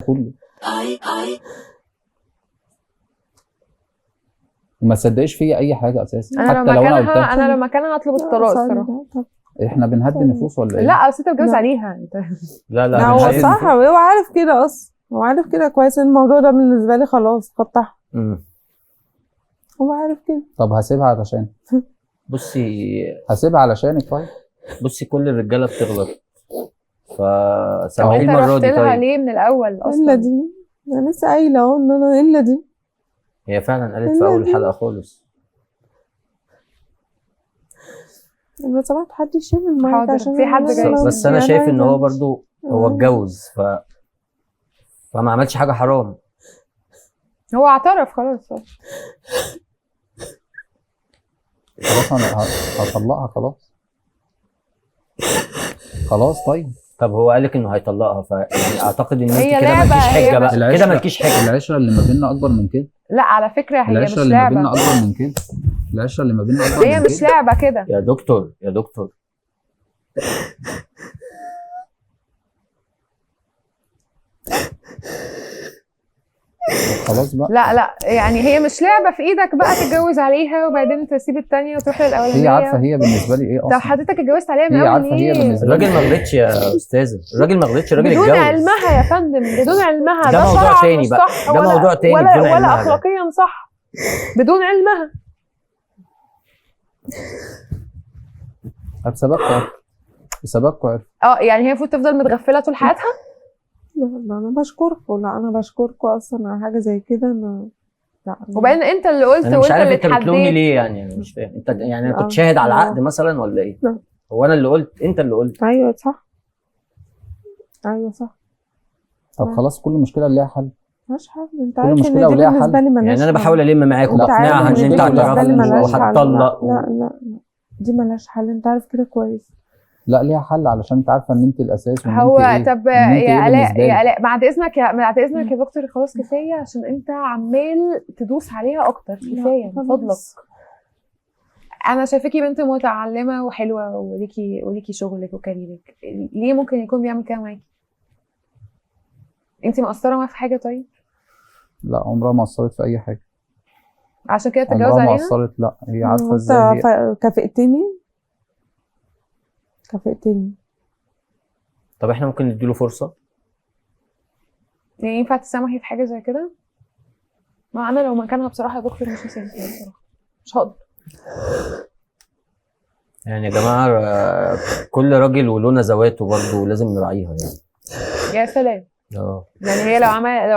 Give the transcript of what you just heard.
كله. وما تصدقيش فيا اي حاجه اساسا، انا حتى لو انا قلتها. انا لو مكانها هطلب الطلاق الصراحه. احنا بنهدي النفوس ولا ايه؟ لا اصل انت متجوز عليها انت. لا هو بنهدي صح، النفوس. هو عارف كده اصلا، هو عارف كده كويس. الموضوع ده بالنسبه لي خلاص فتح، هو عارف كده. طب هسيبها علشان بصي هسيبها علشانك. طيب كل الرجاله بتغلط، طب فسامحيه انت المره رحت دي. لها طيب ليه من الاول الا اصلا؟ دي انا لسه قايله اهو ان انا الا دي. هي فعلا قالت في اول حلقه خالص. لو سمحت حد يشيل المايك حاضر، عشان في حد جاي. بس انا شايف ان هو برضو هو اتجوز فما عملش حاجه حرام. هو اعترف خلاص. خلاص انا هطلقها خلاص. طب هو قالك انه هيطلقها، يعني اعتقد ان انت هي كده لعبة، مالكيش هي حجه بقى، كده مالكيش حجه. العشره اللي ما بيننا اكبر من كده. لا على فكره هي مش العشره اللي ما بيننا لعبه، اكبر من كده. العشره اللي ما بيننا اكبر هي من مش كده. لعبه كده. يا دكتور خلاص بقى. لا يعني هي مش لعبه في ايدك بقى تتجوز عليها وبعدين تسيب الثانيه وتروح للاولانيه. هي عارفه هي بالنسبه لي ايه طب اصلا. حضرتك اتجوزت عليها من هي اول عارفه هي ليه؟ بالنسبه لي. الراجل ما غلطش يا استاذه، الراجل ما غلطش، الراجل اتجوز بدون علمها يا فندم، بدون علمها. ده موضوع شرعاً تاني مش بقى، صح ده موضوع تاني بدون علمها ولا ده. اخلاقيا صح بدون علمها. بسببكم عرف. يعني هي المفروض تفضل متغفله طول حياتها. لا انا بشكركم، لا انا بشكركم اصلا على حاجه زي كده. انا لا وبعدين انت اللي قلت انا مش وانت عارف اللي انت بتلومني اتحديت. ليه، يعني انا مش فاهم انت، يعني انا لا. كنت شاهد على لا. العقد مثلا ولا ايه؟ لا. هو انا اللي قلت؟ انت اللي قلت. ايوه صح، ايوه صح. طب خلاص، كل مشكله ليها حل. ملهاش حل. انت كل عارف ان مشكلة دي وليها بالنسبه حل. لي ملهاش يعني انا حل. بحاول الم معاك انت عارف وبقنعها ان دي انت بالنسبه لي ملهاش اعترفت حل. وهتطلق. لا دي ملهاش حل، انت عارف كده كويس. لا ليها حل، علشان انت عارفه ان انت الاساس وان هو انت ايه. طب إن انت يا إيه بالنسبة لي. يا آلاء بعد اذنك يا دكتور، خلاص كفايه عشان انت عمال تدوس عليها اكتر. كفايه من فضلك. انا شايفاكي بنت متعلمه وحلوه وليكي شغلك وكاريرك، ليه ممكن يكون بيعمل كده معاكي؟ انت مقصره معاه في حاجه؟ طيب لا عمرها ما قصرت في اي حاجه. عشان كده تتجوز عمرها ما عليها؟ قصرت. لا هي عارفه انت ازاي هي. كافئتني. طب احنا ممكن نديله فرصه؟ يعني ينفع تسامحي في حاجه زي كده؟ ما انا لو مكانها بصراحه يا دكتور مش هسامح بصراحه، مش هقدر. يعني يا جماعه كل راجل وله نزواته برضه لازم نراعيها يعني. يا سلام. اه يعني هي لو